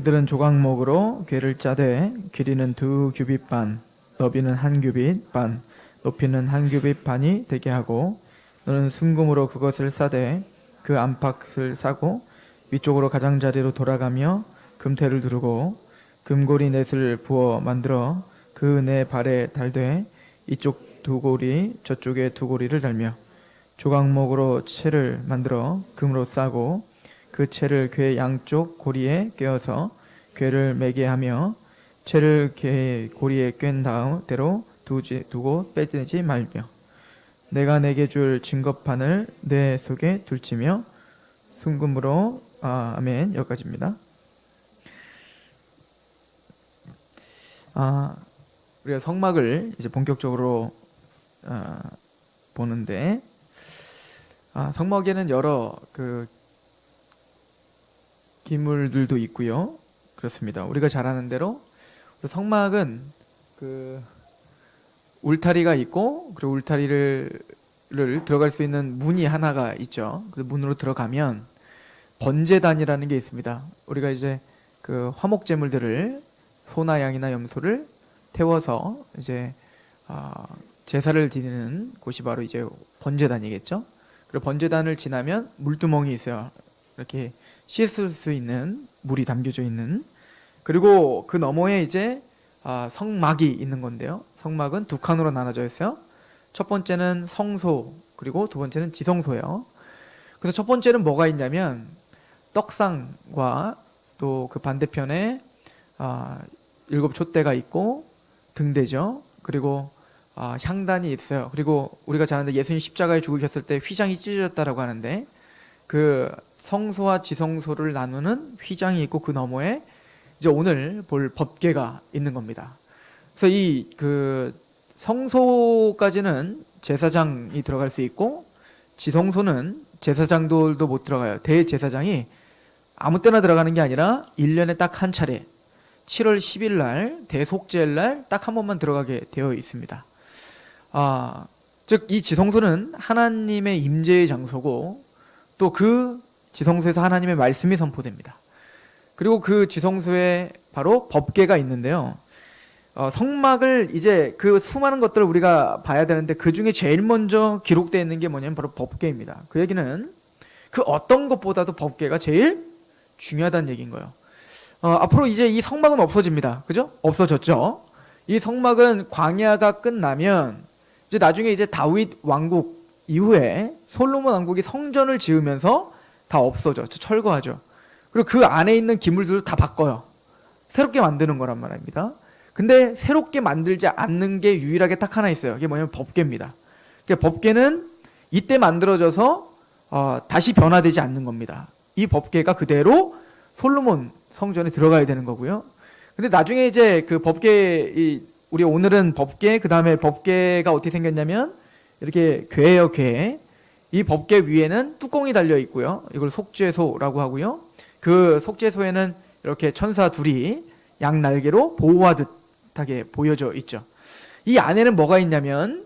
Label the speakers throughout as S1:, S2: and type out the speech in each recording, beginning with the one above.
S1: 그들은 조각목으로 궤를 짜되 길이는 2규빗 반, 너비는 1규빗 반, 높이는 1규빗 반이 되게 하고 너는 순금으로 그것을 싸되 그 안팎을 싸고 위쪽으로 가장자리로 돌아가며 금태를 두르고 금고리 넷을 부어 만들어 그 네 발에 달되 이쪽 2고리 저쪽에 2고리를 달며 조각목으로 채를 만들어 금으로 싸고 그 채를 궤 양쪽 고리에 꿰어서 궤를 매게 하며 채를 궤 고리에 꿰은 대로 두고 빼내지 말며 내가 내게 줄 증거판을 내 속에 둘치며 순금으로 아멘. 여기까지입니다. 우리가 성막을 이제 본격적으로 보는데 성막에는 여러 그 기물들도 있고요. 그렇습니다. 우리가 잘 아는 대로 성막은 그 울타리가 있고 그리고 울타리를 들어갈 수 있는 문이 하나가 있죠. 그 문으로 들어가면 번제단이라는 게 있습니다. 우리가 이제 그 화목제물들을 소나 양이나 염소를 태워서 이제 제사를 드리는 곳이 바로 이제 번제단이겠죠. 그리고 번제단을 지나면 물두멍이 있어요. 이렇게 씻을 수 있는 물이 담겨져 있는. 그리고 그 너머에 이제 성막이 있는 건데요. 성막은 두 칸으로 나눠져 있어요. 첫 번째는 성소, 그리고 두 번째는 지성소예요. 그래서 첫 번째는 뭐가 있냐면 떡상과 또 그 반대편에 7 촛대가 있고 등대죠. 그리고 향단이 있어요. 그리고 우리가 잘 아는데 예수님 십자가에 죽으셨을 때 휘장이 찢어졌다라고 하는데 그 성소와 지성소를 나누는 휘장이 있고 그 너머에 이제 오늘 볼 법궤가 있는 겁니다. 그래서 이 그 성소까지는 제사장이 들어갈 수 있고 지성소는 제사장들도 못 들어가요. 대제사장이 아무 때나 들어가는 게 아니라 1년에 딱 한 차례 7월 10일 날 대속죄일 날 딱 한 번만 들어가게 되어 있습니다. 즉 이 지성소는 하나님의 임재의 장소고 또 그 지성소에서 하나님의 말씀이 선포됩니다. 그리고 그 지성소에 바로 법궤가 있는데요. 성막을 이제 그 수많은 것들을 우리가 봐야 되는데 그 중에 제일 먼저 기록되어 있는 게 뭐냐면 바로 법궤입니다. 그 얘기는 그 어떤 것보다도 법궤가 제일 중요하다는 얘기인 거예요. 앞으로 이제 이 성막은 없어집니다. 그죠? 없어졌죠. 이 성막은 광야가 끝나면 이제 나중에 이제 다윗 왕국 이후에 솔로몬 왕국이 성전을 지으면서 다 없어져. 철거하죠. 그리고 그 안에 있는 기물들을 다 바꿔요. 새롭게 만드는 거란 말입니다. 근데 새롭게 만들지 않는 게 유일하게 딱 하나 있어요. 그게 뭐냐면 법궤입니다. 그러니까 법궤는 이때 만들어져서 다시 변화되지 않는 겁니다. 이 법궤가 그대로 솔로몬 성전에 들어가야 되는 거고요. 근데 나중에 이제 그 법궤, 우리 오늘은 법궤, 그 다음에 법궤가 어떻게 생겼냐면 이렇게 궤예요, 궤. 이 법궤 위에는 뚜껑이 달려 있고요. 이걸 속죄소라고 하고요. 그 속죄소에는 이렇게 천사 둘이 양 날개로 보호하듯하게 보여져 있죠. 이 안에는 뭐가 있냐면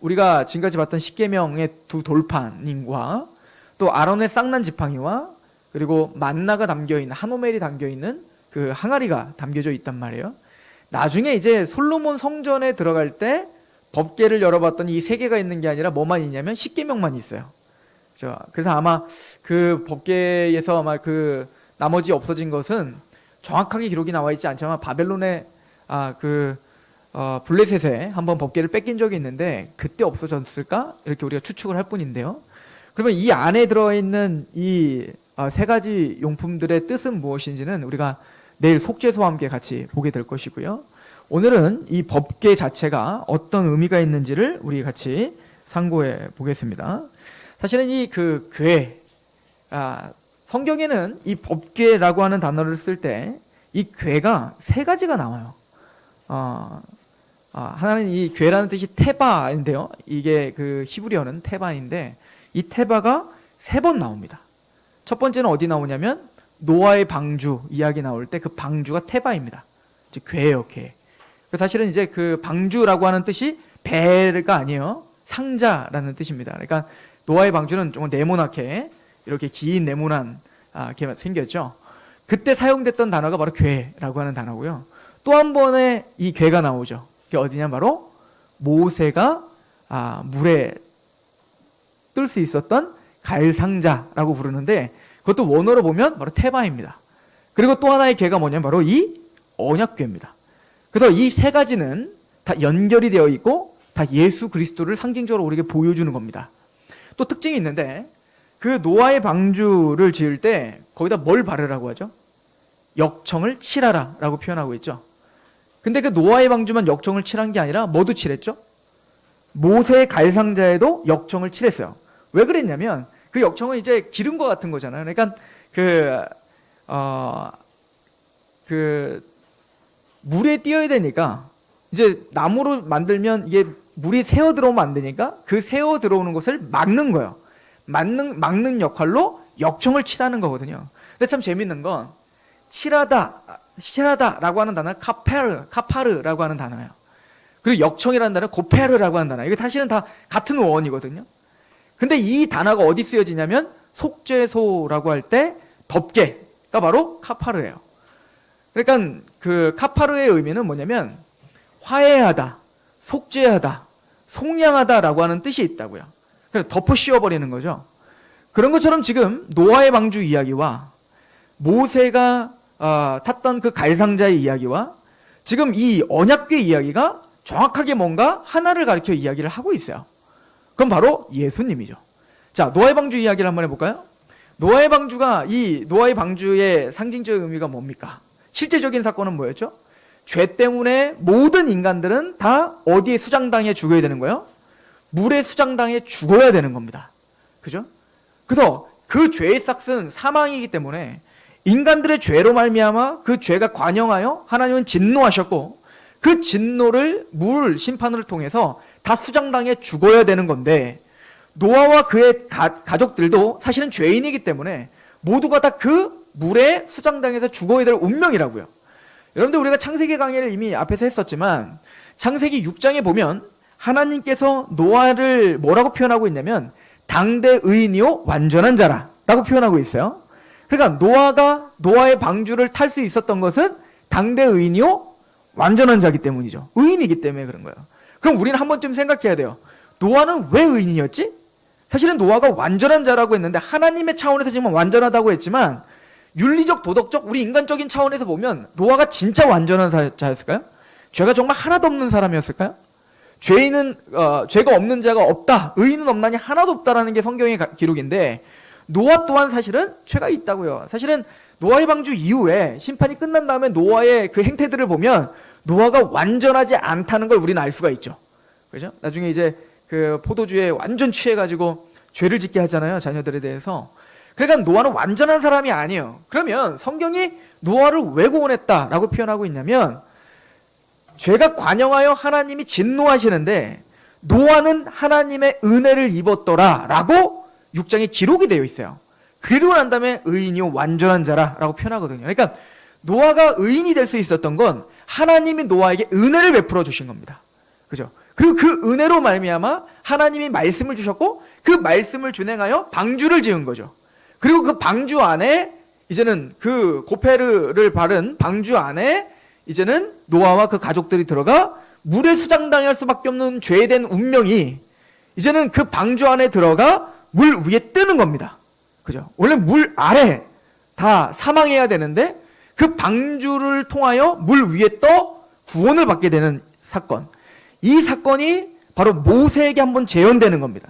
S1: 우리가 지금까지 봤던 십계명의 2 돌판과 또 아론의 쌍난 지팡이와 그리고 만나가 담겨있는 한오멜이 담겨있는 그 항아리가 담겨져 있단 말이에요. 나중에 이제 솔로몬 성전에 들어갈 때 법궤를 열어봤더니 이 3개가 있는 게 아니라 뭐만 있냐면 십계명만 있어요. 그래서 아마 그 법궤에서 아마 그 나머지 없어진 것은 정확하게 기록이 나와 있지 않지만 바벨론의 블레셋에 한번 법궤를 뺏긴 적이 있는데 그때 없어졌을까? 이렇게 우리가 추측을 할 뿐인데요. 그러면 이 안에 들어있는 이 3가지 용품들의 뜻은 무엇인지는 우리가 내일 속죄소와 함께 같이 보게 될 것이고요. 오늘은 이 법궤 자체가 어떤 의미가 있는지를 우리 같이 상고해 보겠습니다. 사실은 이 그 궤, 성경에는 이 법궤라고 하는 단어를 쓸 때 이 궤가 3가지가 나와요. 하나는 이 궤라는 뜻이 테바인데요. 이게 그 히브리어는 테바인데 이 테바가 3번 나옵니다. 첫 번째는 어디 나오냐면 노아의 방주 이야기 나올 때 그 방주가 테바입니다. 이제 궤예요, 궤. 사실은 이제 그 방주라고 하는 뜻이 배가 아니에요. 상자라는 뜻입니다. 그러니까 노아의 방주는 좀 네모나게 이렇게 긴 네모난 게 생겼죠. 그때 사용됐던 단어가 바로 괴라고 하는 단어고요. 또 한 번의 이 괴가 나오죠. 그게 어디냐, 바로 모세가 물에 뜰 수 있었던 갈상자라고 부르는데, 그것도 원어로 보면 바로 테바입니다. 그리고 또 하나의 괴가 뭐냐면 바로 이 언약궤입니다. 그래서 이 세 가지는 다 연결이 되어 있고 다 예수 그리스도를 상징적으로 우리에게 보여주는 겁니다. 또 특징이 있는데, 그 노아의 방주를 지을 때 거기다 뭘 바르라고 하죠? 역청을 칠하라 라고 표현하고 있죠. 근데 그 노아의 방주만 역청을 칠한 게 아니라 뭐도 칠했죠? 모세의 갈상자에도 역청을 칠했어요. 왜 그랬냐면 그 역청은 이제 기름과 같은 거잖아요. 그러니까 물에 띄어야 되니까, 이제 나무로 만들면 이게 물이 새어 들어오면 안 되니까 그 새어 들어오는 것을 막는 거예요. 막는 역할로 역청을 칠하는 거거든요. 근데 참 재밌는 건 칠하다라고 하는 단어는 카파르라고 하는 단어예요. 그리고 역청이라는 단어는 고페르라고 하는 단어예요. 이게 사실은 다 같은 어원이거든요. 근데 이 단어가 어디 쓰여지냐면 속죄소라고 할 때 덮개가 바로 카파르예요. 그러니까 그 카파르의 의미는 뭐냐면 화해하다, 속죄하다, 속량하다라고 하는 뜻이 있다고요. 그래서 덮어 씌워버리는 거죠. 그런 것처럼 지금 노아의 방주 이야기와 모세가 탔던 그 갈상자의 이야기와 지금 이 언약궤 이야기가 정확하게 뭔가 하나를 가리켜 이야기를 하고 있어요. 그럼 바로 예수님이죠. 자, 노아의 방주 이야기를 한번 해볼까요? 노아의 방주의 상징적 의미가 뭡니까? 실제적인 사건은 뭐였죠? 죄 때문에 모든 인간들은 다 어디에 수장당해 죽어야 되는 거예요? 물에 수장당해 죽어야 되는 겁니다. 그죠? 그래서 그 죄의 삭은 사망이기 때문에 인간들의 죄로 말미암아 그 죄가 관영하여 하나님은 진노하셨고, 그 진노를 물 심판을 통해서 다 수장당해 죽어야 되는 건데, 노아와 그의 가족들도 사실은 죄인이기 때문에 모두가 다 그 물에 수장당해서 죽어야 될 운명이라고요. 여러분들, 우리가 창세기 강의를 이미 앞에서 했었지만 창세기 6장에 보면 하나님께서 노아를 뭐라고 표현하고 있냐면 당대 의인이요 완전한 자라라고 표현하고 있어요. 그러니까 노아가 노아의 방주를 탈 수 있었던 것은 당대 의인이요 완전한 자기 때문이죠. 의인이기 때문에 그런 거예요. 그럼 우리는 한 번쯤 생각해야 돼요. 노아는 왜 의인이었지? 사실은 노아가 완전한 자라고 했는데, 하나님의 차원에서 지금 완전하다고 했지만 윤리적, 도덕적, 우리 인간적인 차원에서 보면 노아가 진짜 완전한 자였을까요? 죄가 정말 하나도 없는 사람이었을까요? 죄가 없는 자가 없다, 의인은 없나니 하나도 없다라는 게 성경의 기록인데, 노아 또한 사실은 죄가 있다고요. 사실은 노아의 방주 이후에 심판이 끝난 다음에 노아의 그 행태들을 보면 노아가 완전하지 않다는 걸 우리는 알 수가 있죠. 그죠? 나중에 이제 그 포도주에 완전 취해가지고 죄를 짓게 하잖아요, 자녀들에 대해서. 그러니까 노아는 완전한 사람이 아니에요. 그러면 성경이 노아를 왜 구원했다라고 표현하고 있냐면, 죄가 관영하여 하나님이 진노하시는데 노아는 하나님의 은혜를 입었더라라고 6장에 기록이 되어 있어요. 그리고 난 다음에 의인이요 완전한 자라라고 표현하거든요. 그러니까 노아가 의인이 될 수 있었던 건 하나님이 노아에게 은혜를 베풀어 주신 겁니다. 그죠? 그리고 그 은혜로 말미암아 하나님이 말씀을 주셨고, 그 말씀을 준행하여 방주를 지은 거죠. 그리고 그 방주 안에 이제는 그 고페르를 바른 방주 안에 이제는 노아와 그 가족들이 들어가 물에 수장당할 수밖에 없는 죄된 운명이 이제는 그 방주 안에 들어가 물 위에 뜨는 겁니다. 그죠? 원래 물 아래 다 사망해야 되는데 그 방주를 통하여 물 위에 떠 구원을 받게 되는 사건. 이 사건이 바로 모세에게 한번 재현되는 겁니다.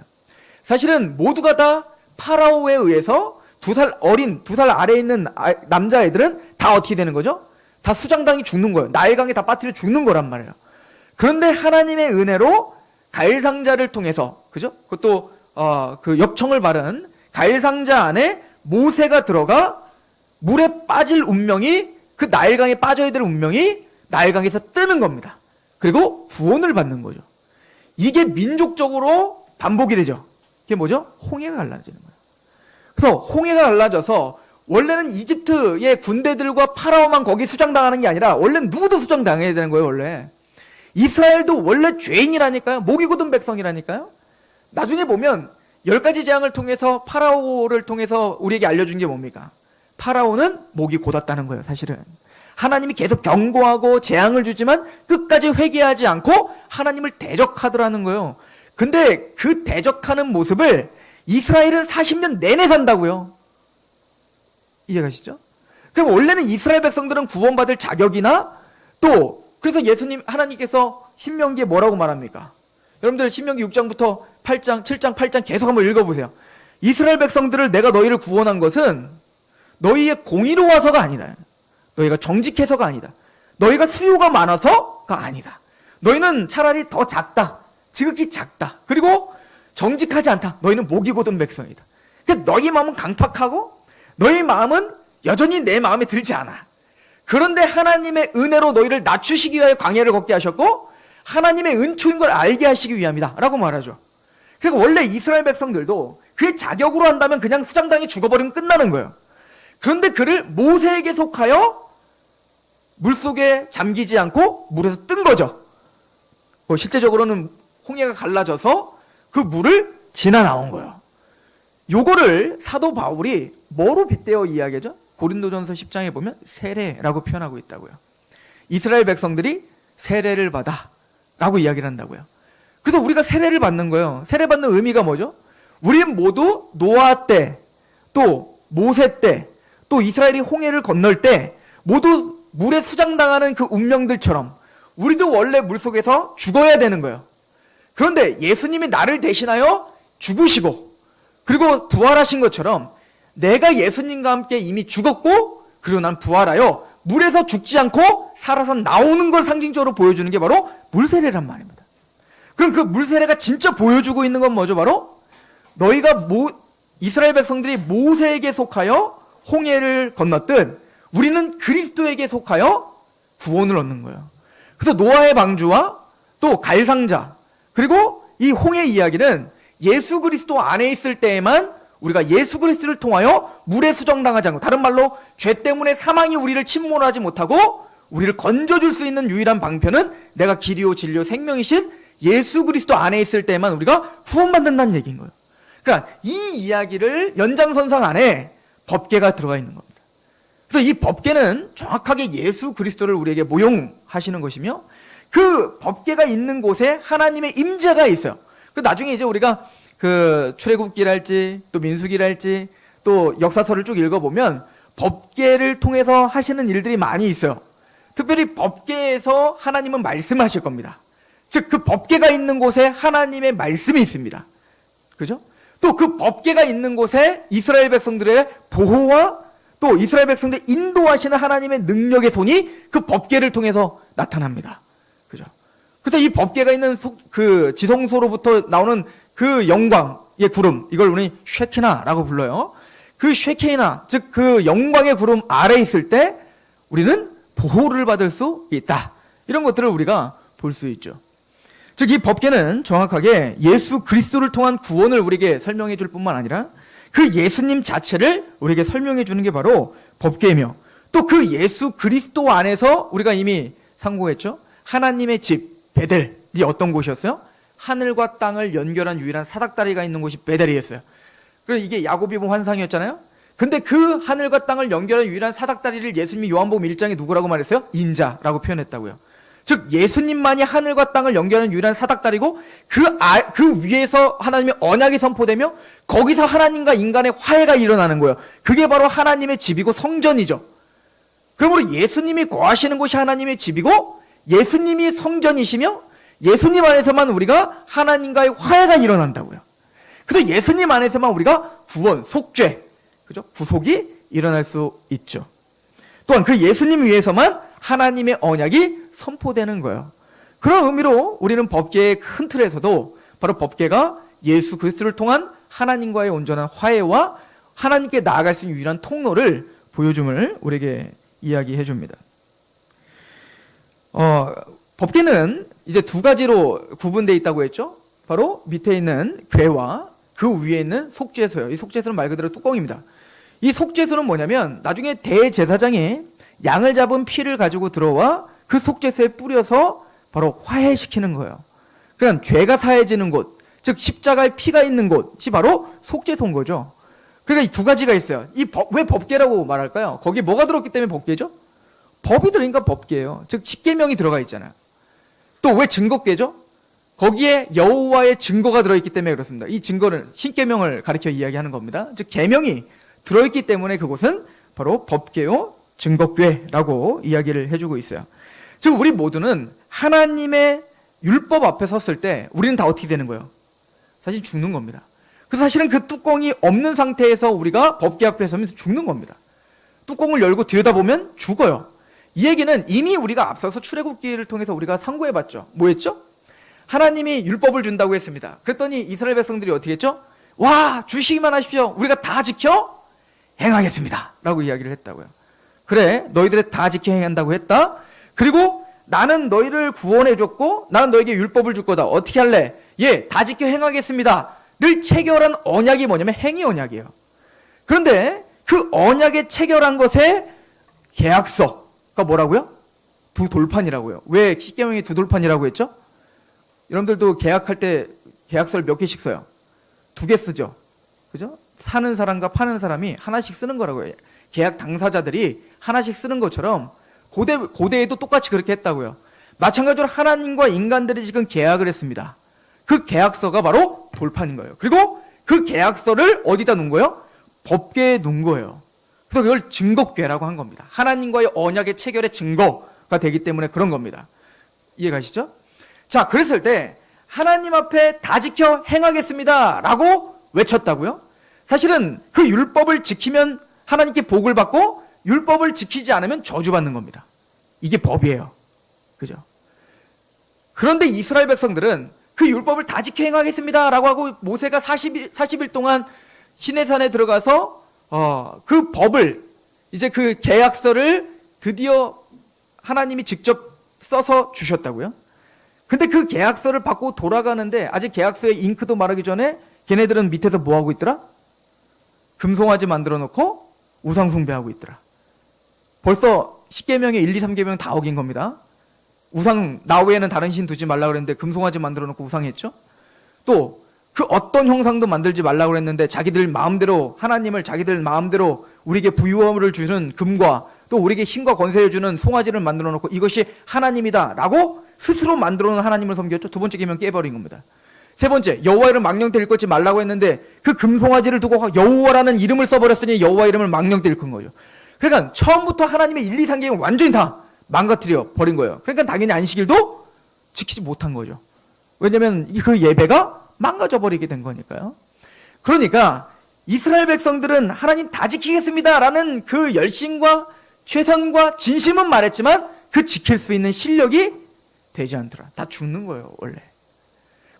S1: 사실은 모두가 다 파라오에 의해서 2살 아래에 있는 남자애들은 다 어떻게 되는 거죠? 다 수장당이 죽는 거예요. 나일강에 다 빠뜨려 죽는 거란 말이에요. 그런데 하나님의 은혜로 가일상자를 통해서, 그죠? 그것도 그 역청을 바른 가일상자 안에 모세가 들어가 물에 빠질 운명이, 그 나일강에 빠져야 될 운명이 나일강에서 뜨는 겁니다. 그리고 구원을 받는 거죠. 이게 민족적으로 반복이 되죠. 이게 뭐죠? 홍해가 갈라지는 거예요. 그래서 홍해가 갈라져서 원래는 이집트의 군대들과 파라오만 거기 수장당하는 게 아니라 원래는 누구도 수장당해야 되는 거예요. 원래 이스라엘도 원래 죄인이라니까요. 목이 굳은 백성이라니까요. 나중에 보면 10가지 재앙을 통해서 파라오를 통해서 우리에게 알려준 게 뭡니까? 파라오는 목이 곧았다는 거예요. 사실은 하나님이 계속 경고하고 재앙을 주지만 끝까지 회개하지 않고 하나님을 대적하더라는 거예요. 근데 그 대적하는 모습을 이스라엘은 40년 내내 산다고요. 이해가시죠? 그럼 원래는 이스라엘 백성들은 구원받을 자격이나 또 그래서 예수님 하나님께서 신명기에 뭐라고 말합니까? 여러분들 신명기 6장부터 8장, 7장, 8장 계속 한번 읽어보세요. 이스라엘 백성들을 내가 너희를 구원한 것은 너희의 공의로워서가 아니다. 너희가 정직해서가 아니다. 너희가 수요가 많아서가 아니다. 너희는 차라리 더 작다. 지극히 작다. 그리고 정직하지 않다. 너희는 목이 곧은 백성이다. 그러니까 너희 마음은 강팍하고 너희 마음은 여전히 내 마음에 들지 않아. 그런데 하나님의 은혜로 너희를 낮추시기 위하여 광야를 걷게 하셨고 하나님의 은총인 걸 알게 하시기 위함이다 라고 말하죠. 그러니까 원래 이스라엘 백성들도 그의 자격으로 한다면 그냥 수장당에 죽어버리면 끝나는 거예요. 그런데 그를 모세에게 속하여 물속에 잠기지 않고 물에서 뜬 거죠. 실제적으로는 홍해가 갈라져서 그 물을 지나 나온 거예요. 요거를 사도 바울이 뭐로 빗대어 이야기하죠? 고린도전서 10장에 보면 세례라고 표현하고 있다고요. 이스라엘 백성들이 세례를 받아 라고 이야기를 한다고요. 그래서 우리가 세례를 받는 거예요. 세례 받는 의미가 뭐죠? 우리는 모두 노아 때, 또 모세 때, 또 이스라엘이 홍해를 건널 때 모두 물에 수장당하는 그 운명들처럼 우리도 원래 물속에서 죽어야 되는 거예요. 그런데 예수님이 나를 대신하여 죽으시고 그리고 부활하신 것처럼 내가 예수님과 함께 이미 죽었고 그리고 난 부활하여 물에서 죽지 않고 살아서 나오는 걸 상징적으로 보여주는 게 바로 물세례란 말입니다. 그럼 그 물세례가 진짜 보여주고 있는 건 뭐죠? 바로 너희가 이스라엘 백성들이 모세에게 속하여 홍해를 건넜듯 우리는 그리스도에게 속하여 구원을 얻는 거예요. 그래서 노아의 방주와 또 갈상자 그리고 이 홍해 이야기는 예수 그리스도 안에 있을 때에만 우리가 예수 그리스도를 통하여 물에 수정당하지 않고 다른 말로 죄 때문에 사망이 우리를 침몰하지 못하고 우리를 건져줄 수 있는 유일한 방편은 내가 길이요 진리요 생명이신 예수 그리스도 안에 있을 때만 우리가 구원받는다는 얘기인 거예요. 그러니까 이 이야기를 연장선상 안에 법궤가 들어가 있는 겁니다. 그래서 이 법궤는 정확하게 예수 그리스도를 우리에게 모용하시는 것이며 그 법궤가 있는 곳에 하나님의 임재가 있어요. 그 나중에 이제 우리가 그 출애굽기랄지 또 민수기랄지 또 역사서를 쭉 읽어보면 법궤를 통해서 하시는 일들이 많이 있어요. 특별히 법궤에서 하나님은 말씀하실 겁니다. 즉 그 법궤가 있는 곳에 하나님의 말씀이 있습니다. 그죠? 또 그 법궤가 있는 곳에 이스라엘 백성들의 보호와 또 이스라엘 백성들 인도하시는 하나님의 능력의 손이 그 법궤를 통해서 나타납니다. 그죠? 그래서 이 법궤가 있는 그 지성소로부터 나오는 그 영광의 구름, 이걸 우리 쉐키나라고 불러요. 그 쉐키나, 즉 그 영광의 구름 아래에 있을 때 우리는 보호를 받을 수 있다. 이런 것들을 우리가 볼 수 있죠. 즉 이 법궤는 정확하게 예수 그리스도를 통한 구원을 우리에게 설명해 줄 뿐만 아니라 그 예수님 자체를 우리에게 설명해 주는 게 바로 법궤이며 또 그 예수 그리스도 안에서 우리가 이미 상고했죠. 하나님의 집 베델이 어떤 곳이었어요? 하늘과 땅을 연결한 유일한 사닥다리가 있는 곳이 베델이었어요. 그래서 이게 야고비보 환상이었잖아요. 근데 그 하늘과 땅을 연결한 유일한 사닥다리를 예수님이 요한복음 1장에 누구라고 말했어요? 인자라고 표현했다고요. 즉 예수님만이 하늘과 땅을 연결하는 유일한 사닥다리고 그 위에서 하나님의 언약이 선포되며 거기서 하나님과 인간의 화해가 일어나는 거예요. 그게 바로 하나님의 집이고 성전이죠. 그러므로 예수님이 거하시는 곳이 하나님의 집이고 예수님이 성전이시며 예수님 안에서만 우리가 하나님과의 화해가 일어난다고요. 그래서 예수님 안에서만 우리가 구원, 속죄, 그죠? 구속이 일어날 수 있죠. 또한 그 예수님 위에서만 하나님의 언약이 선포되는 거예요. 그런 의미로 우리는 법궤의 큰 틀에서도 바로 법궤가 예수 그리스도를 통한 하나님과의 온전한 화해와 하나님께 나아갈 수 있는 유일한 통로를 보여줌을 우리에게 이야기해 줍니다. 법궤는 이제 두 가지로 구분되어 있다고 했죠. 바로 밑에 있는 궤와 그 위에 있는 속죄소예요. 이 속죄소는 말 그대로 뚜껑입니다. 이 속죄소는 뭐냐면 나중에 대제사장이 양을 잡은 피를 가지고 들어와 그 속죄소에 뿌려서 바로 화해시키는 거예요. 그러니까 죄가 사해지는 곳, 즉 십자가의 피가 있는 곳이 바로 속죄소인 거죠. 그러니까 이 두 가지가 있어요. 왜 법궤라고 말할까요? 거기에 뭐가 들었기 때문에 법궤죠? 법이 들으니까 법궤예요. 즉 십계명이 들어가 있잖아요. 또 왜 증거궤죠? 거기에 여호와의 증거가 들어있기 때문에 그렇습니다. 이 증거는 신계명을 가리켜 이야기하는 겁니다. 즉 계명이 들어있기 때문에 그곳은 바로 법궤요 증거궤라고 이야기를 해주고 있어요. 즉 우리 모두는 하나님의 율법 앞에 섰을 때 우리는 다 어떻게 되는 거예요? 사실 죽는 겁니다. 그래서 사실은 그 뚜껑이 없는 상태에서 우리가 법궤 앞에 서면서 죽는 겁니다. 뚜껑을 열고 들여다보면 죽어요. 이 얘기는 이미 우리가 앞서서 출애굽기를 통해서 우리가 상고해봤죠. 뭐였죠? 하나님이 율법을 준다고 했습니다. 그랬더니 이스라엘 백성들이 어떻게 했죠? 와, 주시기만 하십시오. 우리가 다 지켜 행하겠습니다 라고 이야기를 했다고요. 그래, 너희들의 다 지켜 행한다고 했다. 그리고 나는 너희를 구원해줬고 나는 너에게 율법을 줄 거다. 어떻게 할래? 예, 다 지켜 행하겠습니다 늘 체결한 언약이 뭐냐면 행위 언약이에요. 그런데 그 언약에 체결한 것에 계약서가 뭐라고요? 두 돌판이라고요. 왜 십계명이 두 돌판이라고 했죠? 여러분들도 계약할 때 계약서를 몇 개씩 써요? 2개 쓰죠. 그죠? 사는 사람과 파는 사람이 하나씩 쓰는 거라고 해요. 계약 당사자들이 하나씩 쓰는 것처럼 고대에도 똑같이 그렇게 했다고요. 마찬가지로 하나님과 인간들이 지금 계약을 했습니다. 그 계약서가 바로 돌판인 거예요. 그리고 그 계약서를 어디다 놓은 거예요? 법궤에 놓은 거예요. 그래서 그걸 증거궤라고 한 겁니다. 하나님과의 언약의 체결의 증거가 되기 때문에 그런 겁니다. 이해가시죠? 자, 그랬을 때 하나님 앞에 다 지켜 행하겠습니다 라고 외쳤다고요? 사실은 그 율법을 지키면 하나님께 복을 받고 율법을 지키지 않으면 저주받는 겁니다. 이게 법이에요. 그죠? 그런데 이스라엘 백성들은 그 율법을 다 지켜 행하겠습니다 라고 하고 모세가 40일 동안 시내산에 들어가서 그 법을 이제 그 계약서를 드디어 하나님이 직접 써서 주셨다고요. 근데 그 계약서를 받고 돌아가는데 아직 계약서에 잉크도 마르기 전에 걔네들은 밑에서 뭐 하고 있더라? 금송아지 만들어 놓고 우상 숭배하고 있더라. 벌써 10계명에 1, 2, 3계명 다 어긴 겁니다. 우상, 나 외에는 다른 신 두지 말라고 그랬는데 금송아지 만들어 놓고 우상했죠. 또 그 어떤 형상도 만들지 말라고 그랬는데 자기들 마음대로 하나님을 자기들 마음대로 우리에게 부유함을 주는 금과 또 우리에게 힘과 권세를 주는 송아지를 만들어 놓고 이것이 하나님이다 라고 스스로 만들어 놓은 하나님을 섬겼죠. 두 번째 계명 깨버린 겁니다. 세 번째, 여호와 이름 망령되 일컫지 말라고 했는데 그 금송아지를 두고 여호와라는 이름을 써버렸으니 여호와 이름을 망령되 일컫은 거죠. 그러니까 처음부터 하나님의 1, 2, 3계명 완전히 다 망가뜨려 버린 거예요. 그러니까 당연히 안식일도 지키지 못한 거죠. 왜냐하면 그 예배가 망가져 버리게 된 거니까요. 그러니까 이스라엘 백성들은 하나님 다 지키겠습니다 라는 그 열심과 최선과 진심은 말했지만 그 지킬 수 있는 실력이 되지 않더라. 다 죽는 거예요 원래.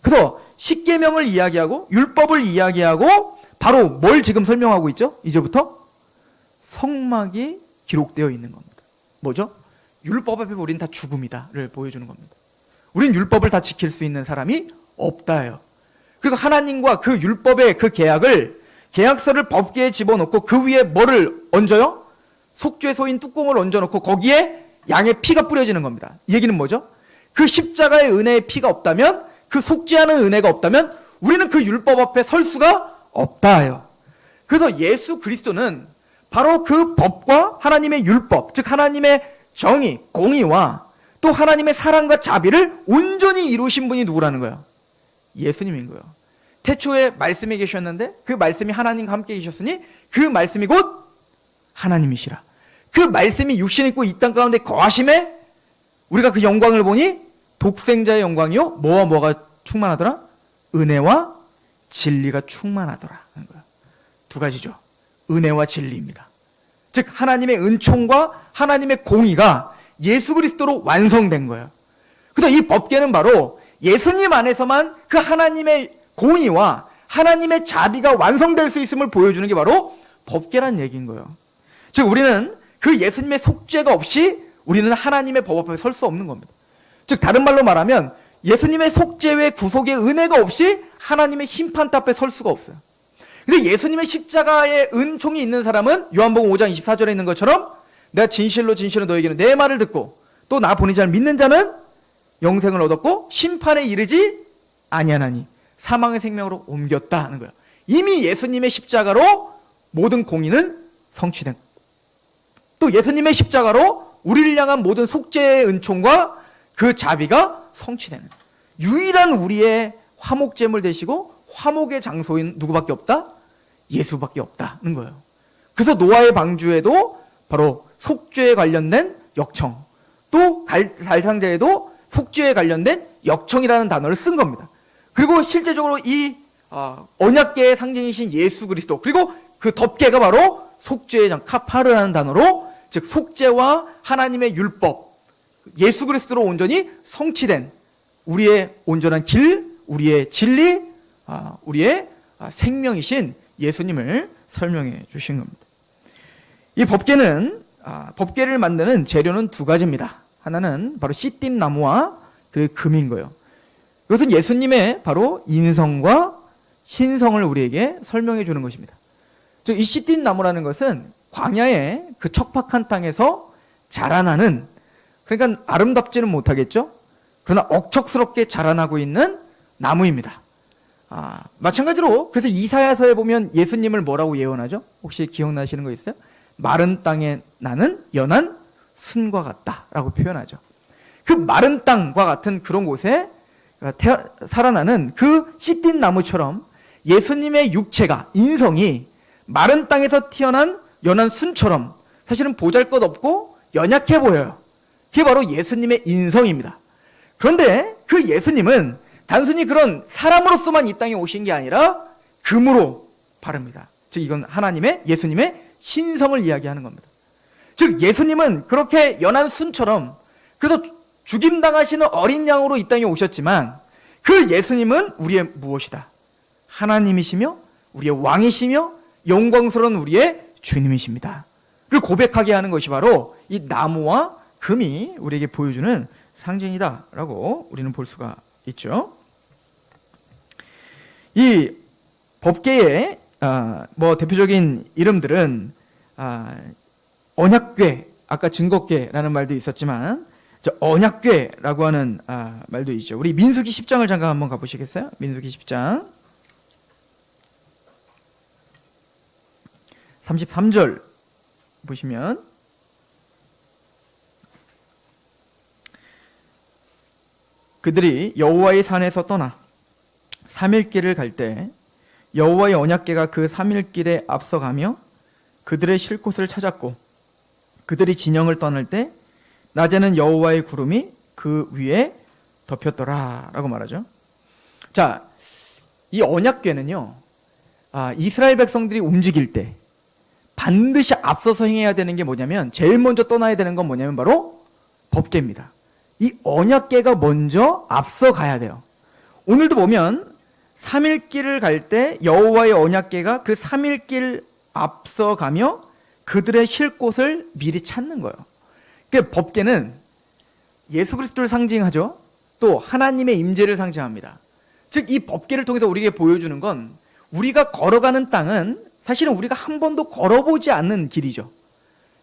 S1: 그래서 십계명을 이야기하고 율법을 이야기하고 바로 뭘 지금 설명하고 있죠? 이제부터 성막이 기록되어 있는 겁니다. 뭐죠? 율법 앞에 우리는 다 죽음이다를 보여주는 겁니다. 우린 율법을 다 지킬 수 있는 사람이 없다예요. 그리고 하나님과 그 율법의 그 계약서를 법궤에 집어넣고 그 위에 뭐를 얹어요? 속죄소인 뚜껑을 얹어놓고 거기에 양의 피가 뿌려지는 겁니다. 이 얘기는 뭐죠? 그 십자가의 은혜의 피가 없다면, 그 속죄하는 은혜가 없다면 우리는 그 율법 앞에 설 수가 없다예요. 그래서 예수 그리스도는 바로 그 법과 하나님의 율법, 즉 하나님의 정의, 공의와 또 하나님의 사랑과 자비를 온전히 이루신 분이 누구라는 거예요? 예수님인 거예요. 태초에 말씀이 계셨는데 그 말씀이 하나님과 함께 계셨으니 그 말씀이 곧 하나님이시라. 그 말씀이 육신 입고 이 땅 가운데 거하심에 우리가 그 영광을 보니 독생자의 영광이요 뭐와 뭐가 충만하더라? 은혜와 진리가 충만하더라 하는 거예요. 두 가지죠. 은혜와 진리입니다. 즉 하나님의 은총과 하나님의 공의가 예수 그리스도로 완성된 거예요. 그래서 이 법궤는 바로 예수님 안에서만 그 하나님의 공의와 하나님의 자비가 완성될 수 있음을 보여주는 게 바로 법궤란 얘기인 거예요. 즉 우리는 그 예수님의 속죄가 없이 우리는 하나님의 법 앞에 설 수 없는 겁니다. 즉 다른 말로 말하면 예수님의 속죄 외 구속의 은혜가 없이 하나님의 심판대 앞에 설 수가 없어요. 근데 예수님의 십자가의 은총이 있는 사람은 요한복음 5장 24절에 있는 것처럼 내가 진실로 진실로 너에게는 내 말을 듣고 또 나 보내지 않은 믿는 자는 영생을 얻었고 심판에 이르지 아니하나니 사망의 생명으로 옮겼다 하는 거예요. 이미 예수님의 십자가로 모든 공의는 성취된. 또 예수님의 십자가로 우리를 향한 모든 속죄의 은총과 그 자비가 성취되는 유일한 우리의 화목제물 되시고 화목의 장소인 누구밖에 없다? 예수밖에 없다는 거예요. 그래서 노아의 방주에도 바로 속죄에 관련된 역청, 또 갈상자에도 속죄에 관련된 역청이라는 단어를 쓴 겁니다. 그리고 실제적으로 이 언약궤의 상징이신 예수 그리스도, 그리고 그 덮개가 바로 속죄의 장 카파르라는 단어로, 즉 속죄와 하나님의 율법, 예수 그리스도로 온전히 성취된 우리의 온전한 길, 우리의 진리, 우리의 생명이신 예수님을 설명해 주신 겁니다. 이 법궤를 만드는 재료는 두 가지입니다. 하나는 바로 씨띠 나무와 그 금인 거예요. 이것은 예수님의 바로 인성과 신성을 우리에게 설명해 주는 것입니다. 즉, 이 씨띠 나무라는 것은 광야의 그 척박한 땅에서 자라나는, 그러니까 아름답지는 못하겠죠? 그러나 억척스럽게 자라나고 있는 나무입니다. 마찬가지로 그래서 이사야서에 보면 예수님을 뭐라고 예언하죠? 혹시 기억나시는 거 있어요? 마른 땅에 나는 연한 순과 같다라고 표현하죠. 그 마른 땅과 같은 그런 곳에 살아나는 그 씨띠 나무처럼 예수님의 육체가, 인성이 마른 땅에서 태어난 연한 순처럼 사실은 보잘것없고 연약해 보여요. 그게 바로 예수님의 인성입니다. 그런데 그 예수님은 단순히 그런 사람으로서만 이 땅에 오신 게 아니라 금으로 바릅니다. 즉 이건 하나님의, 예수님의 신성을 이야기하는 겁니다. 즉 예수님은 그렇게 연한 순처럼, 그래서 죽임당하시는 어린 양으로 이 땅에 오셨지만 그 예수님은 우리의 무엇이다? 하나님이시며 우리의 왕이시며 영광스러운 우리의 주님이십니다. 그걸 고백하게 하는 것이 바로 이 나무와 금이 우리에게 보여주는 상징이다라고 우리는 볼 수가 있죠. 이 법궤의 대표적인 이름들은 언약궤, 아까 증거궤라는 말도 있었지만 언약궤라고 하는 말도 있죠. 우리 민수기 10장을 잠깐 한번 가보시겠어요? 민수기 10장 33절 보시면 그들이 여호와의 산에서 떠나 3일 길을 갈 때 여호와의 언약궤가 그 3일 길에 앞서가며 그들의 쉴 곳을 찾았고 그들이 진영을 떠날 때 낮에는 여호와의 구름이 그 위에 덮였더라 라고 말하죠. 자, 이 언약궤는요, 이스라엘 백성들이 움직일 때 반드시 앞서서 행해야 되는 게 뭐냐면, 제일 먼저 떠나야 되는 건 뭐냐면 바로 법궤입니다. 이 언약궤가 먼저 앞서 가야 돼요. 오늘도 보면 3일 길을 갈 때 여호와의 언약궤가 그 3일 길 앞서 가며 그들의 쉴 곳을 미리 찾는 거예요. 그 법궤는 예수 그리스도를 상징하죠. 또 하나님의 임재를 상징합니다. 즉 이 법궤를 통해서 우리에게 보여주는 건 우리가 걸어가는 땅은 사실은 우리가 한 번도 걸어보지 않는 길이죠.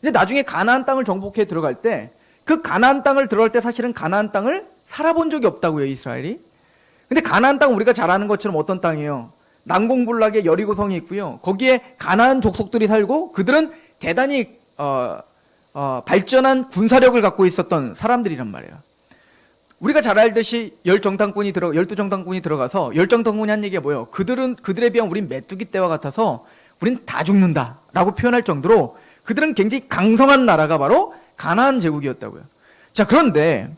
S1: 이제 나중에 가나안 땅을 정복해 들어갈 때 그 가나안 땅을 들어갈 때 사실은 가나안 땅을 살아본 적이 없다고요, 이스라엘이. 근데 가나안 땅은 우리가 잘 아는 것처럼 어떤 땅이에요? 난공불락의 여리고성이 있고요. 거기에 가나안 족속들이 살고 그들은 대단히 발전한 군사력을 갖고 있었던 사람들이란 말이에요. 우리가 잘 알듯이 12정탐꾼이 들어가서 10정탐꾼이 한 얘기가 뭐예요? 그들에 비하면 우린 메뚜기 떼와 같아서 우린 다 죽는다라고 표현할 정도로 그들은 굉장히 강성한 나라가 바로 가나안 제국이었다고요. 자, 그런데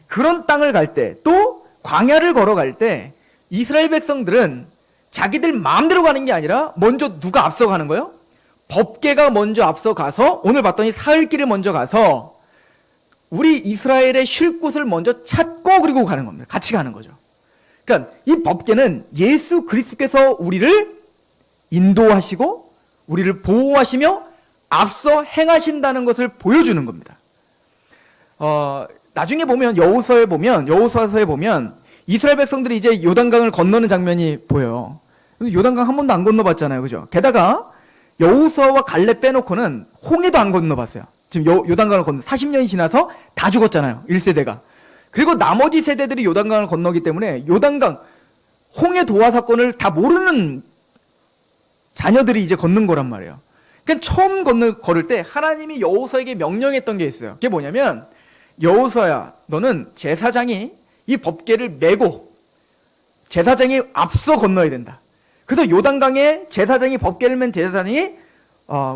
S1: 그런 땅을 갈 때, 또 광야를 걸어갈 때 이스라엘 백성들은 자기들 마음대로 가는 게 아니라 먼저 누가 앞서가는 거예요? 법궤가 먼저 앞서가서, 오늘 봤더니 사흘길을 먼저 가서 우리 이스라엘의 쉴 곳을 먼저 찾고 그리고 가는 겁니다. 같이 가는 거죠. 그러니까 이 법궤는 예수 그리스도께서 우리를 인도하시고 우리를 보호하시며 앞서 행하신다는 것을 보여주는 겁니다. 나중에 보면 여호수아서에 보면 이스라엘 백성들이 이제 요단강을 건너는 장면이 보여요. 요단강 한 번도 안 건너봤잖아요, 그죠? 게다가 여호수아와 갈렙 빼놓고는 홍해도 안 건너봤어요. 지금 요단강을 건너 40년이 지나서 다 죽었잖아요, 1세대가. 그리고 나머지 세대들이 요단강을 건너기 때문에 요단강 홍해 도화 사건을 다 모르는 자녀들이 이제 걷는 거란 말이에요. 그러니까 처음 걸을 때 하나님이 여호수아에게 명령했던 게 있어요. 그게 뭐냐면, 여호수아야, 너는 제사장이 이 법궤를 메고 제사장이 앞서 건너야 된다. 그래서 요단강에 제사장이 법궤를 맨 제사장이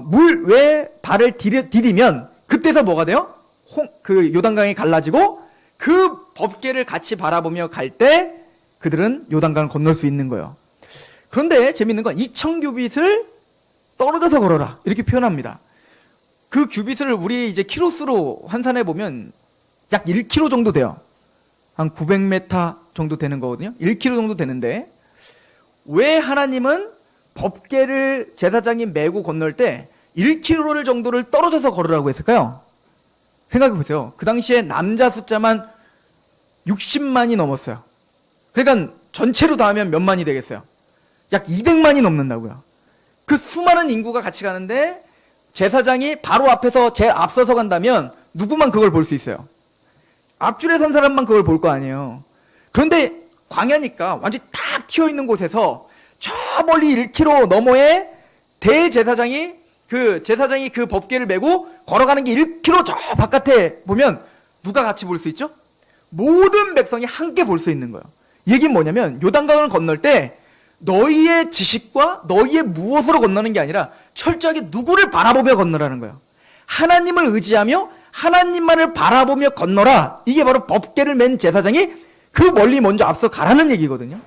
S1: 물 위에 발을 디디면 그때서 뭐가 돼요? 그 요단강이 갈라지고 그 법궤를 같이 바라보며 갈 때 그들은 요단강을 건널 수 있는 거예요. 그런데 재밌는 건 2000규빗을 떨어져서 걸어라 이렇게 표현합니다. 그 규빗을 우리 이제 키로수로 환산해 보면 약 1km 정도 돼요. 한 900m 정도 되는 거거든요. 1km 정도 되는데 왜 하나님은 법궤를 제사장이 메고 건널 때 1km 정도를 떨어져서 걸으라고 했을까요? 생각해 보세요. 그 당시에 남자 숫자만 60만이 넘었어요. 그러니까 전체로 다 하면 몇 만이 되겠어요? 약 200만이 넘는다고요. 그 수많은 인구가 같이 가는데 제사장이 바로 앞에서 제일 앞서서 간다면 누구만 그걸 볼 수 있어요? 앞줄에 선 사람만 그걸 볼 거 아니에요. 그런데 광야니까 완전히 탁 튀어 있는 곳에서 저 멀리 1km 너머에 대제사장이 그 법궤를 메고 걸어가는 게 1km 저 바깥에 보면 누가 같이 볼 수 있죠? 모든 백성이 함께 볼 수 있는 거예요. 얘기는 뭐냐면 요단강을 건널 때 너희의 지식과 너희의 무엇으로 건너는 게 아니라 철저하게 누구를 바라보며 건너라는 거예요. 하나님을 의지하며 하나님만을 바라보며 건너라. 이게 바로 법궤를 맨 제사장이 그 멀리 먼저 앞서 가라는 얘기거든요.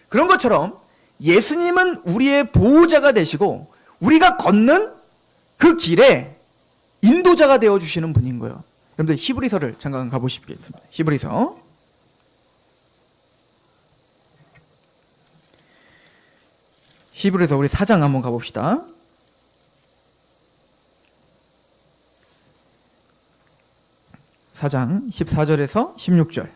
S1: 그런 것처럼 예수님은 우리의 보호자가 되시고 우리가 걷는 그 길에 인도자가 되어주시는 분인 거예요. 여러분들 히브리서를 잠깐 가보시겠습니다. 히브리서 우리 4장 한번 가봅시다. (4장) 14절에서 16절.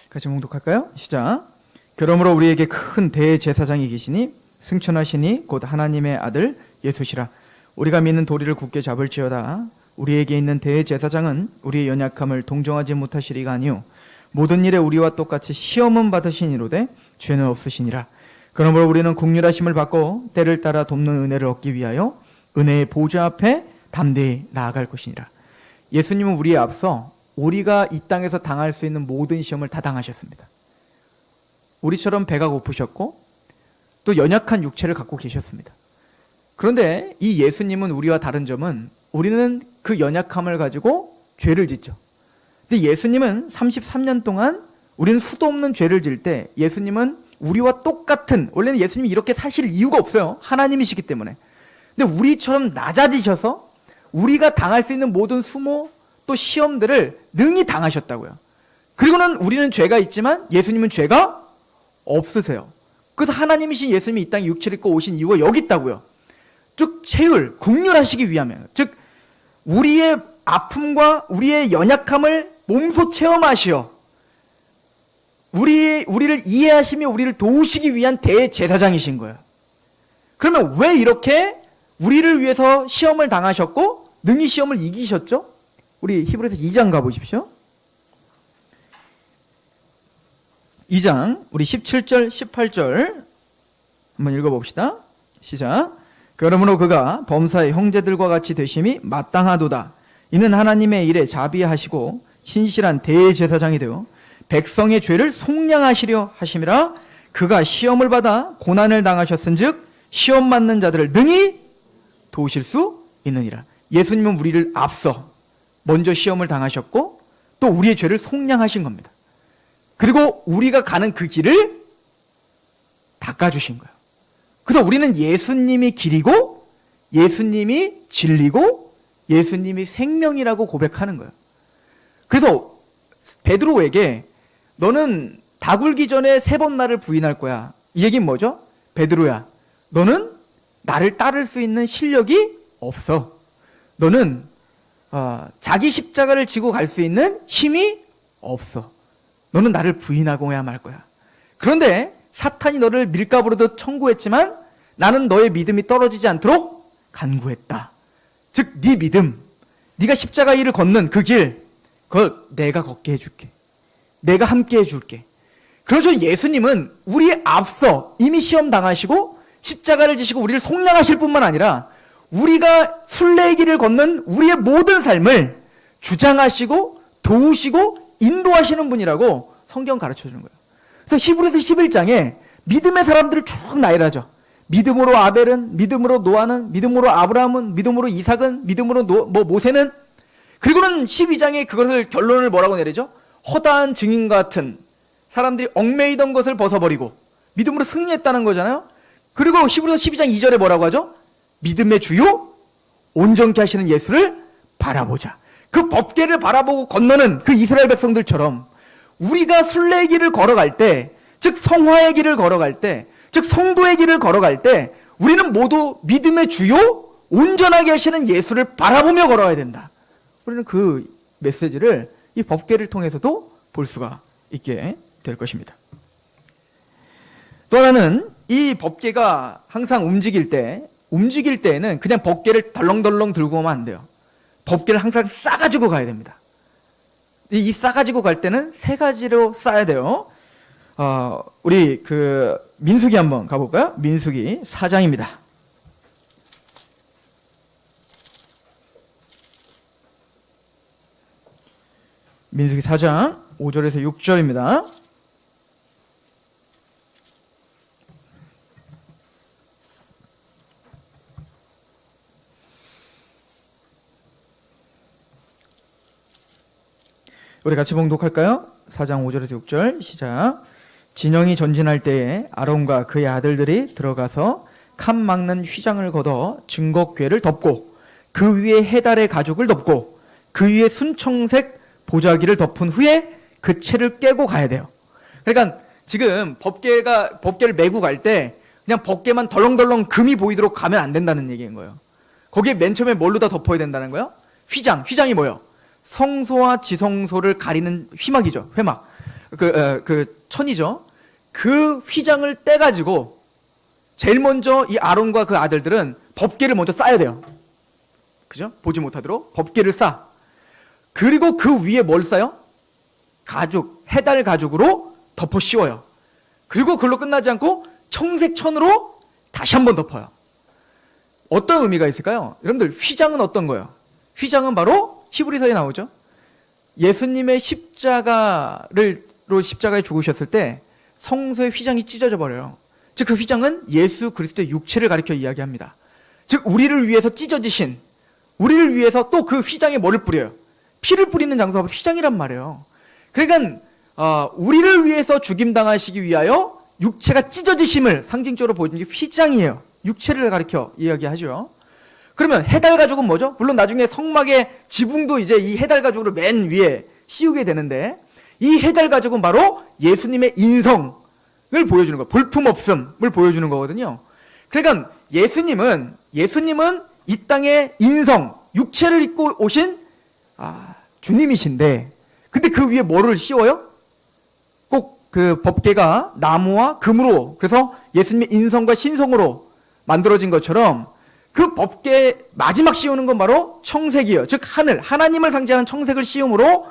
S1: 같이 봉독할까요? 시작. 그러므로 우리에게 큰 대제사장이 계시니 승천하시니 곧 하나님의 아들 예수시라. 우리가 믿는 도리를 굳게 잡을지어다. 우리에게 있는 대제사장은 우리의 연약함을 동정하지 못하시리가 아니요 모든 일에 우리와 똑같이 시험은 받으시니로되 죄는 없으시니라. 그러므로 우리는 긍휼하심을 받고 때를 따라 돕는 은혜를 얻기 위하여 은혜의 보좌 앞에 담대히 나아갈 것이니라. 예수님은 우리에 앞서 우리가 이 땅에서 당할 수 있는 모든 시험을 다 당하셨습니다. 우리처럼 배가 고프셨고 또 연약한 육체를 갖고 계셨습니다. 그런데 이 예수님은 우리와 다른 점은 우리는 그 연약함을 가지고 죄를 짓죠. 근데 예수님은 33년 동안 우리는 수도 없는 죄를 질 때 예수님은 우리와 똑같은, 원래는 예수님이 이렇게 사실 이유가 없어요. 하나님이시기 때문에. 근데 우리처럼 낮아지셔서 우리가 당할 수 있는 모든 수모 또 시험들을 능히 당하셨다고요. 그리고는 우리는 죄가 있지만 예수님은 죄가 없으세요. 그래서 하나님이신 예수님이 이 땅에 육체를 입고 오신 이유가 여기 있다고요. 즉 체휼, 긍휼하시기 위함이에요. 즉 우리의 아픔과 우리의 연약함을 몸소 체험하시어 우리를 이해하시며 우리를 도우시기 위한 대제사장이신 거예요. 그러면 왜 이렇게 우리를 위해서 시험을 당하셨고 능히 시험을 이기셨죠? 우리 히브리서 2장 가보십시오. 2장 우리 17절 18절 한번 읽어봅시다. 시작. 그러므로 그가 범사의 형제들과 같이 되심이 마땅하도다. 이는 하나님의 일에 자비하시고 신실한 대제사장이 되어 백성의 죄를 속량하시려 하심이라. 그가 시험을 받아 고난을 당하셨은즉 시험 맞는 자들을 능히 도우실 수 있느니라. 예수님은 우리를 앞서 먼저 시험을 당하셨고 또 우리의 죄를 속량하신 겁니다. 그리고 우리가 가는 그 길을 닦아주신 거예요. 그래서 우리는 예수님이 길이고 예수님이 진리고 예수님이 생명이라고 고백하는 거예요. 그래서 베드로에게 너는 다 굴기 전에 3번 나를 부인할 거야. 이 얘기는 뭐죠? 베드로야, 너는 나를 따를 수 있는 실력이 없어. 너는 자기 십자가를 지고 갈 수 있는 힘이 없어. 너는 나를 부인하고야 말 거야. 그런데 사탄이 너를 밀가부로도 청구했지만 나는 너의 믿음이 떨어지지 않도록 간구했다. 즉 네 믿음, 네가 십자가 일을 걷는 그 길, 그걸 내가 걷게 해줄게. 내가 함께 해줄게. 그래서 예수님은 우리 앞서 이미 시험 당하시고 십자가를 지시고 우리를 속량하실 뿐만 아니라 우리가 순례길을 걷는 우리의 모든 삶을 주장하시고 도우시고 인도하시는 분이라고 성경 가르쳐 주는 거예요. 그래서 히브리서 11장에 믿음의 사람들을 쭉 나열하죠. 믿음으로 아벨은, 믿음으로 노아는, 믿음으로 아브라함은, 믿음으로 이삭은, 믿음으로 모세는. 그리고는 12장에 그것을 결론을 뭐라고 내리죠? 허다한 증인 같은 사람들이 얽매이던 것을 벗어버리고 믿음으로 승리했다는 거잖아요. 그리고 히브리서 12장 2절에 뭐라고 하죠? 믿음의 주요 온전케 하시는 예수를 바라보자. 그 법궤를 바라보고 건너는 그 이스라엘 백성들처럼 우리가 순례의 길을 걸어갈 때, 즉 성화의 길을 걸어갈 때, 즉 성도의 길을 걸어갈 때 우리는 모두 믿음의 주요 온전하게 하시는 예수를 바라보며 걸어야 된다. 우리는 그 메시지를 이 법궤를 통해서도 볼 수가 있게 될 것입니다. 또 하나는 이 법궤가 항상 움직일 때에는 그냥 법궤를 덜렁덜렁 들고 오면 안 돼요. 법궤를 항상 싸가지고 가야 됩니다. 이 싸가지고 갈 때는 세 가지로 싸야 돼요. 우리 민수기 한번 가볼까요? 민수기 4장입니다. 민수기 4장 5절에서 6절입니다. 우리 같이 봉독할까요? 4장 5절에서 6절 시작. 진영이 전진할 때에 아론과 그의 아들들이 들어가서 칸 막는 휘장을 걷어 증거궤를 덮고 그 위에 해달의 가죽을 덮고 그 위에 순청색 보자기를 덮은 후에 그 채를 깨고 가야 돼요. 그러니까 지금 법궤를 메고 갈 때 그냥 법궤만 덜렁덜렁 금이 보이도록 가면 안 된다는 얘기인 거예요. 거기에 맨 처음에 뭘로 다 덮어야 된다는 거예요? 휘장이 뭐예요? 성소와 지성소를 가리는 휘막이죠. 회막. 천이죠. 그 휘장을 떼가지고 제일 먼저 이 아론과 그 아들들은 법궤를 먼저 싸야 돼요. 그죠? 보지 못하도록 법궤를 싸. 그리고 그 위에 뭘 싸요? 가죽, 해달 가죽으로 덮어 씌워요. 그리고 그걸로 끝나지 않고 청색 천으로 다시 한번 덮어요. 어떤 의미가 있을까요? 여러분들 휘장은 어떤 거예요? 휘장은 바로 히브리서에 나오죠. 예수님의 십자가에 죽으셨을 때 성소의 휘장이 찢어져 버려요. 즉 그 휘장은 예수 그리스도의 육체를 가리켜 이야기합니다. 즉 우리를 위해서 찢어지신, 우리를 위해서 또 그 휘장에 뭐를 뿌려요? 피를 뿌리는 장소가 휘장이란 말이에요. 그러니까 우리를 위해서 죽임당하시기 위하여 육체가 찢어지심을 상징적으로 보여주는 게 휘장이에요. 육체를 가리켜 이야기하죠. 그러면 해달 가죽은 뭐죠? 물론 나중에 성막의 지붕도 이제 이 해달 가죽으로 맨 위에 씌우게 되는데 이 해달 가죽은 바로 예수님의 인성을 보여주는 거예요. 볼품없음을 보여주는 거거든요. 그러니까 예수님은 이 땅의 인성, 육체를 입고 오신 주님이신데 근데 그 위에 뭐를 씌워요? 꼭 그 법궤가 나무와 금으로, 그래서 예수님의 인성과 신성으로 만들어진 것처럼 그 법궤 마지막 씌우는 건 바로 청색이에요. 즉 하늘, 하나님을 상징하는 청색을 씌움으로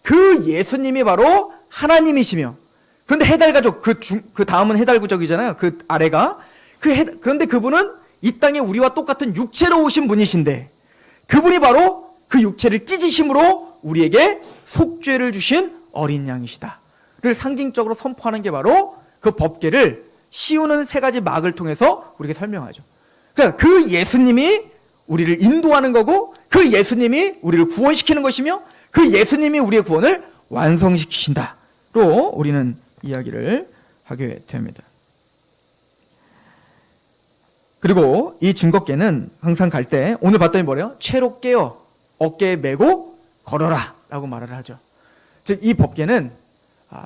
S1: 그 예수님이 바로 하나님이시며, 그런데 해달가족, 그 다음은 해달구적이잖아요. 그 아래가 그런데 그분은 이 땅에 우리와 똑같은 육체로 오신 분이신데 그분이 바로 그 육체를 찢으심으로 우리에게 속죄를 주신 어린 양이시다 를 상징적으로 선포하는 게 바로 그 법궤를 씌우는 세 가지 막을 통해서 우리에게 설명하죠. 그러니까 그 예수님이 우리를 인도하는 거고 그 예수님이 우리를 구원시키는 것이며 그 예수님이 우리의 구원을 완성시키신다로 우리는 이야기를 하게 됩니다. 그리고 이 증거궤는 항상 갈 때 오늘 봤더니 뭐래요? 채로 깨어 어깨에 메고 걸어라 라고 말을 하죠. 즉 이 법궤는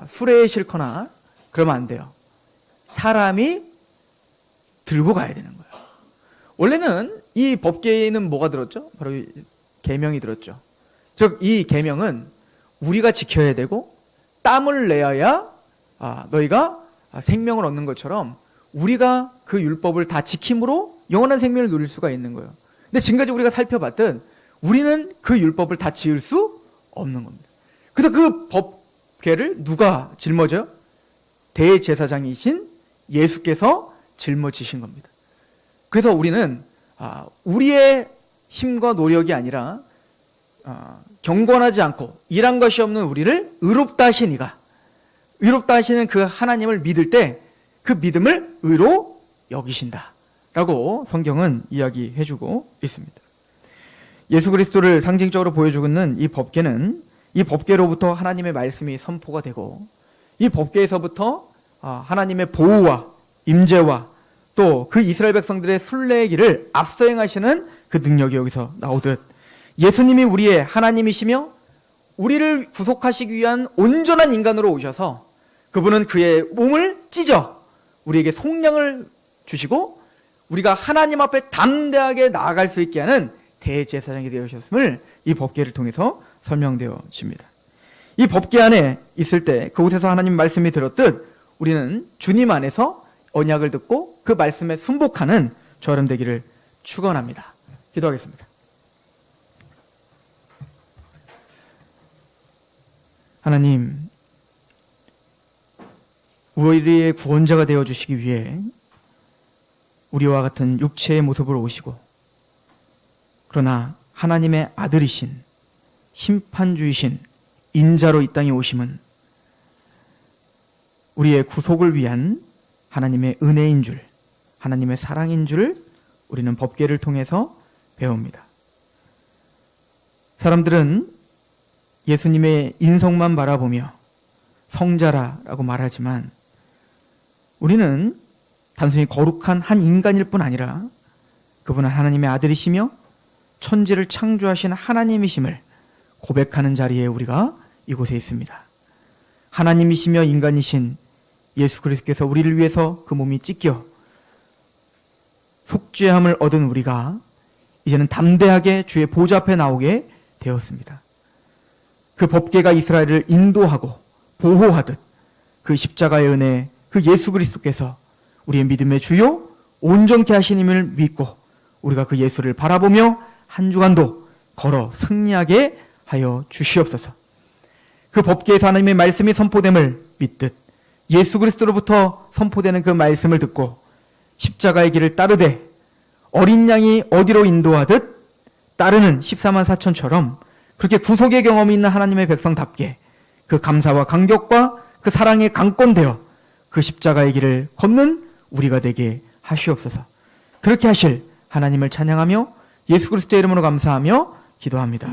S1: 수레에 싣거나 그러면 안 돼요. 사람이 들고 가야 되는 거예요. 원래는 이 법궤에는 뭐가 들었죠? 바로 계명이 들었죠. 즉 이 계명은 우리가 지켜야 되고 땀을 내어야 너희가 생명을 얻는 것처럼 우리가 그 율법을 다 지킴으로 영원한 생명을 누릴 수가 있는 거예요. 근데 지금까지 우리가 살펴봤던 우리는 그 율법을 다 지을 수 없는 겁니다. 그래서 그 법궤를 누가 짊어져요? 대제사장이신 예수께서 짊어지신 겁니다. 그래서 우리는 우리의 힘과 노력이 아니라 경건하지 않고 일한 것이 없는 우리를 의롭다 하신 이가, 의롭다 하시는 그 하나님을 믿을 때 그 믿음을 의로 여기신다 라고 성경은 이야기해주고 있습니다. 예수 그리스도를 상징적으로 보여주는 이 법궤는, 이 법궤로부터 하나님의 말씀이 선포가 되고, 이 법궤에서부터 하나님의 보호와 임재와 또 그 이스라엘 백성들의 순례의 길을 앞서 행하시는 그 능력이 여기서 나오듯, 예수님이 우리의 하나님이시며 우리를 구속하시기 위한 온전한 인간으로 오셔서 그분은 그의 몸을 찢어 우리에게 속량을 주시고 우리가 하나님 앞에 담대하게 나아갈 수 있게 하는 대제사장이 되어주셨음을 이 법궤를 통해서 설명되어집니다. 이 법궤 안에 있을 때 그곳에서 하나님 말씀이 들었듯 우리는 주님 안에서 언약을 듣고 그 말씀에 순복하는 저 여러분 되기를 축원합니다. 기도하겠습니다. 하나님, 우리의 구원자가 되어주시기 위해 우리와 같은 육체의 모습으로 오시고, 그러나 하나님의 아들이신 심판주이신 인자로 이 땅에 오심은 우리의 구속을 위한 하나님의 은혜인 줄, 하나님의 사랑인 줄 우리는 법궤를 통해서 배웁니다. 사람들은 예수님의 인성만 바라보며 성자라고 말하지만 우리는 단순히 거룩한 한 인간일 뿐 아니라 그분은 하나님의 아들이시며 천지를 창조하신 하나님이심을 고백하는 자리에 우리가 이곳에 있습니다. 하나님이시며 인간이신 예수 그리스도께서 우리를 위해서 그 몸이 찢겨 속죄함을 얻은 우리가 이제는 담대하게 주의 보좌 앞에 나오게 되었습니다. 그 법궤가 이스라엘을 인도하고 보호하듯 그 십자가의 은혜, 그 예수 그리스도께서 우리의 믿음의 주요 온전케 하시님을 믿고 우리가 그 예수를 바라보며 한 주간도 걸어 승리하게 하여 주시옵소서. 그 법궤에서 하나님의 말씀이 선포됨을 믿듯 예수 그리스도로부터 선포되는 그 말씀을 듣고 십자가의 길을 따르되 어린 양이 어디로 인도하듯 따르는 14만 4천처럼 그렇게 구속의 경험이 있는 하나님의 백성답게 그 감사와 감격과 그 사랑에 강권되어 그 십자가의 길을 걷는 우리가 되게 하시옵소서. 그렇게 하실 하나님을 찬양하며 예수 그리스도의 이름으로 감사하며 기도합니다.